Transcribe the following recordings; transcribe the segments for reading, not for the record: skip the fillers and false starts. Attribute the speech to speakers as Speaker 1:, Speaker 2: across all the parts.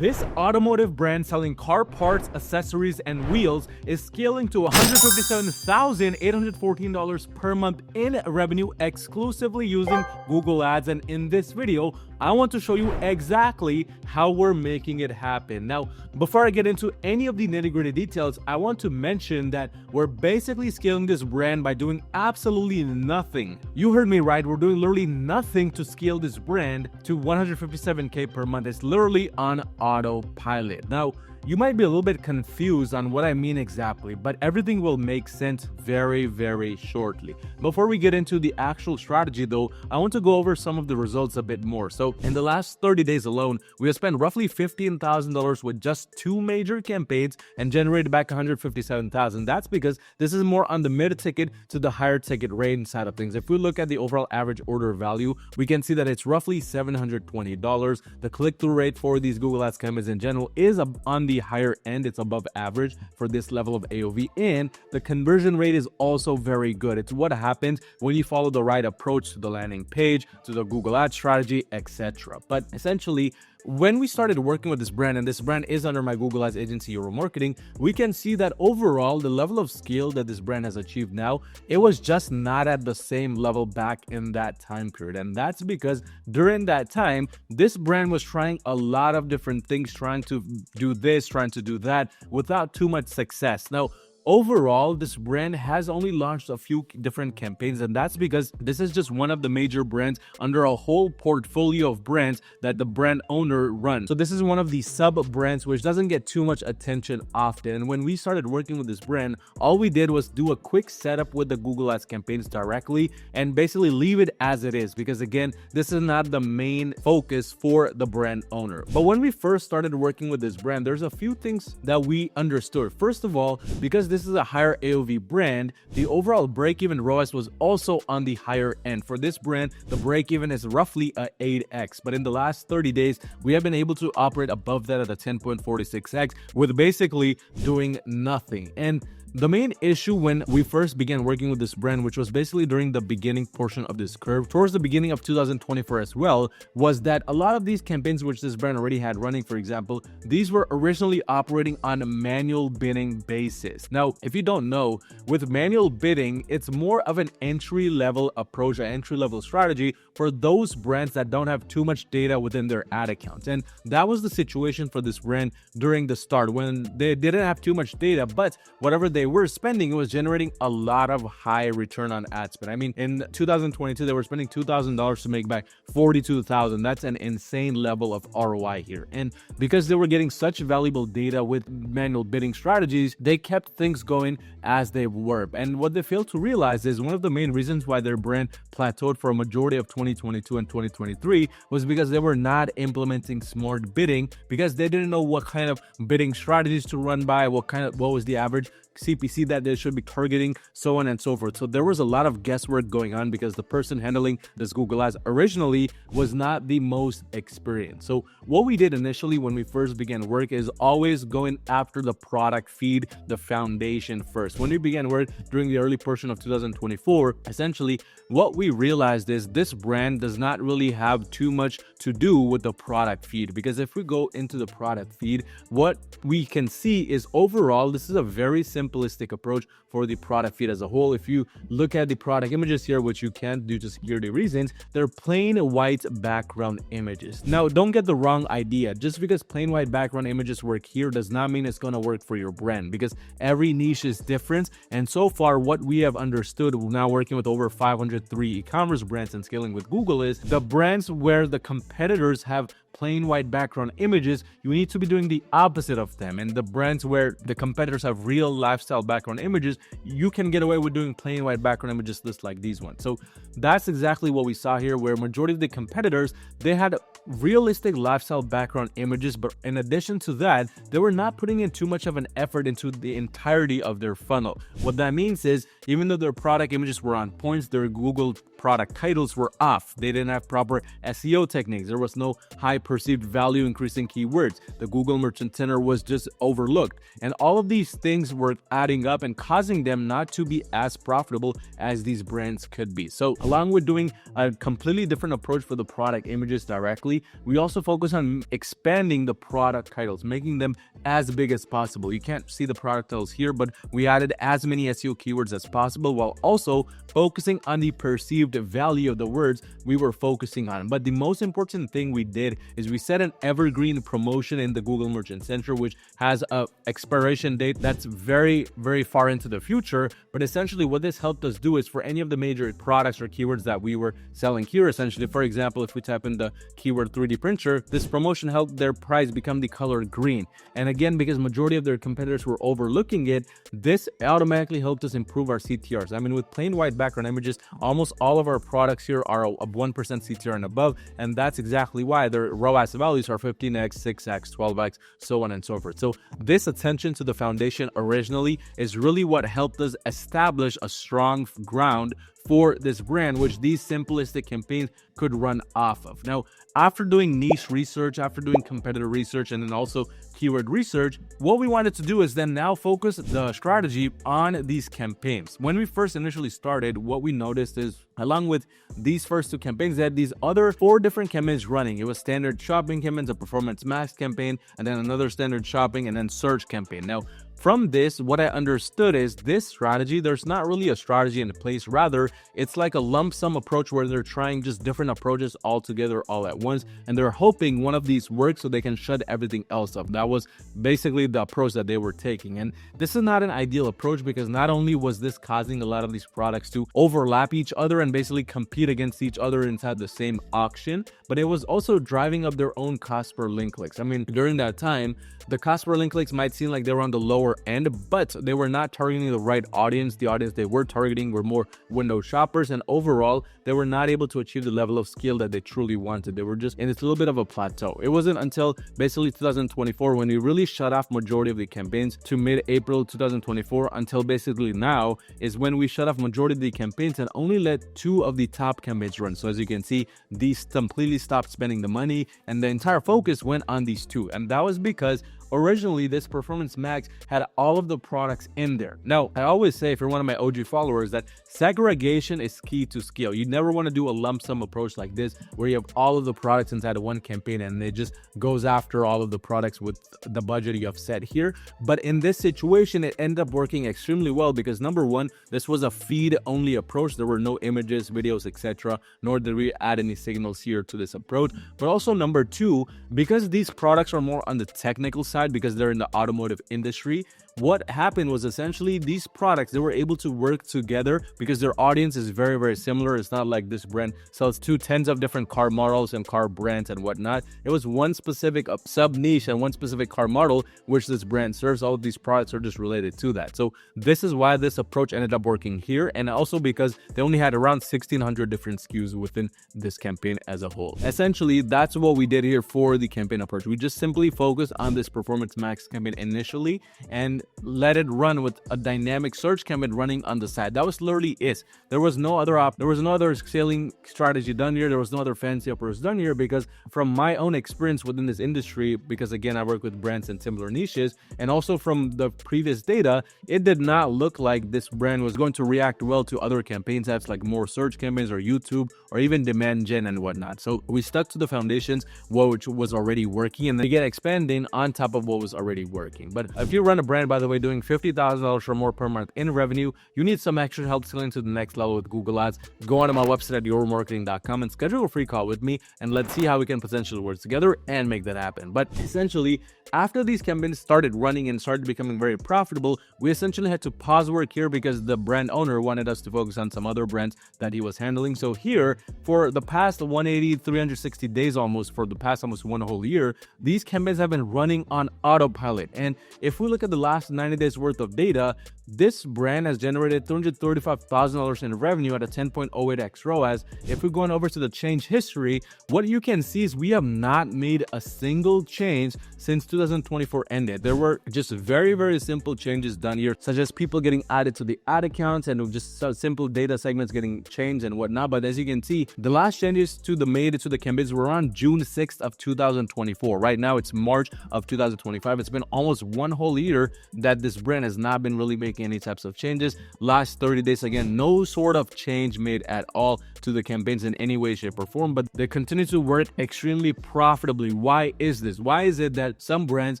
Speaker 1: This automotive brand selling car parts, accessories, and wheels is scaling to $157,814 per month in revenue exclusively using Google Ads. And in this video, I want to show you exactly how we're making it happen. Now, before I get into any of the nitty-gritty details, I want to mention that we're basically scaling this brand by doing absolutely nothing. You heard me right, we're doing literally nothing to scale this brand to $157K per month. It's literally on autopilot. Now, you might be a little bit confused on what I mean exactly, but everything will make sense very, very shortly. Before we get into the actual strategy though, I want to go over some of the results a bit more. So in the last 30 days alone, we have spent roughly $15,000 with just 2 major campaigns and generated back $157,000. That's because this is more on the mid-ticket to the higher ticket range side of things. If we look at the overall average order value, we can see that it's roughly $720. The click-through rate for these Google Ads campaigns in general is on the higher end. It's above average for this level of AOV, and the conversion rate is also very good. It's what happens when you follow the right approach to the landing page, to the Google Ads strategy, etc. But essentially, when we started working with this brand, and this brand is under my Google Ads agency, Euro Marketing, we can see that overall, the level of scale that this brand has achieved now, it was just not at the same level back in that time period. And that's because during that time, this brand was trying a lot of different things, trying to do this, trying to do that, without too much success. Now, overall, this brand has only launched a few different campaigns, and that's because this is just one of the major brands under a whole portfolio of brands that the brand owner runs. So this is one of the sub brands which doesn't get too much attention often. And when we started working with this brand, all we did was do a quick setup with the Google Ads campaigns directly and basically leave it as it is, because again, this is not the main focus for the brand owner. But when we first started working with this brand, there's a few things that we understood. First of all, because this is a higher AOV brand, the overall break-even ROAS was also on the higher end. For this brand, the break-even is roughly a 8x, but in the last 30 days, we have been able to operate above that at a 10.46x with basically doing nothing. And the main issue when we first began working with this brand, which was basically during the beginning portion of this curve, towards the beginning of 2024 as well, was that a lot of these campaigns which this brand already had running, for example, these were originally operating on a manual bidding basis. Now, if you don't know, with manual bidding, it's more of an entry-level approach, an entry-level strategy for those brands that don't have too much data within their ad accounts. And that was the situation for this brand during the start, when they didn't have too much data, but whatever they were spending, it was generating a lot of high return on ad spend. I mean, in 2022, they were spending $2,000 to make back $42,000. That's an insane level of ROI here. And because they were getting such valuable data with manual bidding strategies, they kept things going as they were. And what they failed to realize is one of the main reasons why their brand plateaued for a majority of 2022 and 2023 was because they were not implementing smart bidding, because they didn't know what kind of bidding strategies to run by, what was the average CPC that they should be targeting, so on and so forth. So there was a lot of guesswork going on because the person handling this Google Ads originally was not the most experienced. So what we did initially when we first began work is always going after the product feed, the foundation first. When we began work during the early portion of 2024, essentially what we realized is this brand does not really have too much to do with the product feed, because if we go into the product feed, what we can see is overall this is a very simplistic approach for the product feed as a whole. If you look at the product images here, which you can't due to security reasons, they're plain white background images. Now, don't get the wrong idea. Just because plain white background images work here does not mean it's going to work for your brand, because every niche is different. And so far, what we have understood now working with over 503 e-commerce brands and scaling with Google is the brands where the competitors have plain white background images, you need to be doing the opposite of them. And the brands where the competitors have real lifestyle background images, you can get away with doing plain white background images just like these ones. So that's exactly what we saw here, where majority of the competitors, they had realistic lifestyle background images, but in addition to that, they were not putting in too much of an effort into the entirety of their funnel. What that means is even though their product images were on points, their Google product titles were off. They didn't have proper SEO techniques. There was no high perceived value increasing keywords. The Google Merchant Center was just overlooked. And all of these things were adding up and causing them not to be as profitable as these brands could be. So along with doing a completely different approach for the product images directly, we also focus on expanding the product titles, making them as big as possible. You can't see the product titles here, but we added as many SEO keywords as possible while also focusing on the perceived value of the words we were focusing on. But the most important thing we did is we set an evergreen promotion in the Google Merchant Center, which has a expiration date that's very, very far into the future. But essentially what this helped us do is for any of the major products or keywords that we were selling here, essentially, for example, if we type in the keyword 3D printer, this promotion helped their price become the color green. And again, because majority of their competitors were overlooking it, this automatically helped us improve our CTRs. I mean, with plain white background images, almost all of our products here are a 1% CTR and above, and that's exactly why their ROAS values are 15x, 6x, 12x, so on and so forth. So this attention to the foundation originally is really what helped us establish a strong ground for this brand, which these simplistic campaigns could run off of. Now, after doing niche research, after doing competitor research, and then also keyword research, what we wanted to do is then now focus the strategy on these campaigns. When we first initially started, what we noticed is along with these first two campaigns, they had these other 4 different campaigns running. It was standard shopping campaigns, a performance max campaign, and then another standard shopping, and then search campaign. Now, from this, what I understood is this strategy, there's not really a strategy in place. Rather, it's like a lump sum approach where they're trying just different approaches all together all at once. And they're hoping one of these works so they can shut everything else up. That was basically the approach that they were taking. And this is not an ideal approach because not only was this causing a lot of these products to overlap each other and basically compete against each other inside the same auction, but it was also driving up their own cost per link clicks. I mean, during that time, the cost per link clicks might seem like they were on the lower end, but they were not targeting the right audience. The audience they were targeting were more window shoppers, and overall, they were not able to achieve the level of scale that they truly wanted. They were just in this little bit of a plateau. It wasn't until basically 2024 when we really shut off majority of the campaigns to mid-April 2024 until basically now is when we shut off majority of the campaigns and only let 2 of the top campaigns run. So as you can see, these completely stopped spending the money and the entire focus went on these 2. And that was because originally this Performance Max had all of the products in there. Now, I always say, if you're one of my OG followers, that segregation is key to scale. You never want to do a lump sum approach like this where you have all of the products inside of one campaign and it just goes after all of the products with the budget you have set here. But in this situation, it ended up working extremely well because number one, this was a feed only approach. There were no images, videos, etc., nor did we add any signals here to this approach. But also number two, because these products are more on the technical side, because they're in the automotive industry, what happened was essentially these products, they were able to work together because their audience is very, very similar. It's not like this brand sells 2 tens of different car models and car brands and whatnot. It was one specific sub niche and one specific car model which this brand serves. All of these products are just related to that. So this is why this approach ended up working here, and also because they only had around 1,600 different SKUs within this campaign as a whole. Essentially, that's what we did here for the campaign approach. We just simply focused on this Performance Max campaign initially and let it run with a dynamic search campaign running on the side. That was literally it. There was no other scaling strategy done here. There was no other fancy approach done here because from my own experience within this industry, because again, I work with brands in similar niches, and also from the previous data, it did not look like this brand was going to react well to other campaign types like more search campaigns or YouTube or even demand gen and whatnot. So we stuck to the foundations, which was already working, and then get expanding on top of what was already working. But if you run a brand, by the way, doing $50,000 or more per month in revenue, you need some extra help scaling to the next level with Google Ads, go onto my website at yourmarketing.com and schedule a free call with me, and let's see how we can potentially work together and make that happen. But essentially, after these campaigns started running and started becoming very profitable, we essentially had to pause work here because the brand owner wanted us to focus on some other brands that he was handling. So here, for the past 180, 360 days almost, for the past almost 1 whole year, these campaigns have been running on autopilot. And if we look at the last 90 days worth of data, this brand has generated $335,000 in revenue at a 10.08x ROAS. If we're going over to the change history, what you can see is we have not made a single change since 2024 ended. There were just very, very simple changes done here, such as people getting added to the ad accounts and just simple data segments getting changed and whatnot. But as you can see, the last changes made to the campaigns were on June 6th of 2024. Right now, it's March of 2025. It's been almost one whole year that this brand has not been really making any types of changes. Last 30 days, again, no sort of change made at all to the campaigns in any way, shape, or form, but they continue to work extremely profitably. Why is this? Why is it that some brands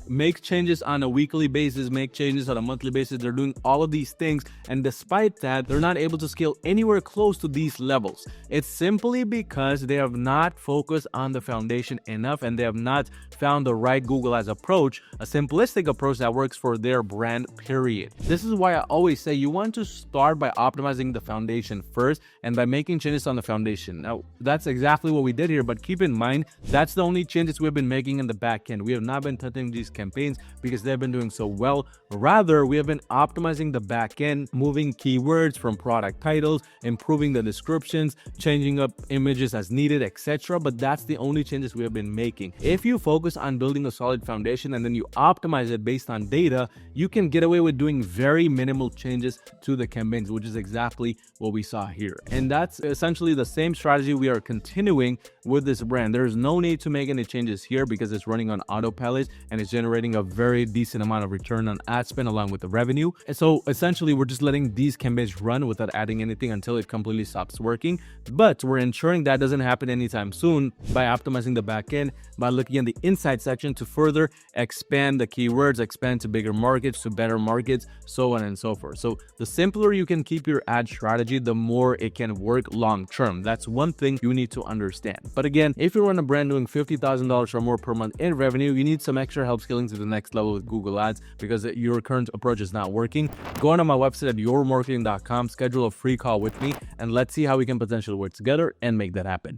Speaker 1: make changes on a weekly basis, make changes on a monthly basis? They're doing all of these things, and despite that, they're not able to scale anywhere close to these levels. It's simply because they have not focused on the foundation enough, and they have not found the right Google Ads approach, a simplistic approach that works for their brand, period. This is why I always say you want to start by optimizing the foundation first and by making changes on the foundation. Now, that's exactly what we did here, but keep in mind, that's the only changes we've been making in the back end. We have not been touching these campaigns because they've been doing so well. Rather, we have been optimizing the back end, moving keywords from product titles, improving the descriptions, changing up images as needed, etc. But that's the only changes we have been making. If you focus on building a solid foundation and then you optimize it based on data, you can get away with doing very minimal changes to the campaigns, which is exactly what we saw here. And that's essentially the same strategy we are continuing with this brand. There's no need to make any changes here because it's running on autopilot and it's generating a very decent amount of return on ad spend along with the revenue. And so essentially we're just letting these campaigns run without adding anything until it completely stops working. But we're ensuring that doesn't happen anytime soon by optimizing the back end, by looking at the insight section to further expand the keywords, expand to bigger markets, to better markets, so on and so forth. So the simpler you can keep your ad strategy, the more it can work long term. That's one thing you need to understand. But again, if you run a brand doing $50,000 or more per month in revenue, you need some extra help scaling to the next level with Google Ads because your current approach is not working. Go on my website at yourmarketing.com, schedule a free call with me, and let's see how we can potentially work together and make that happen.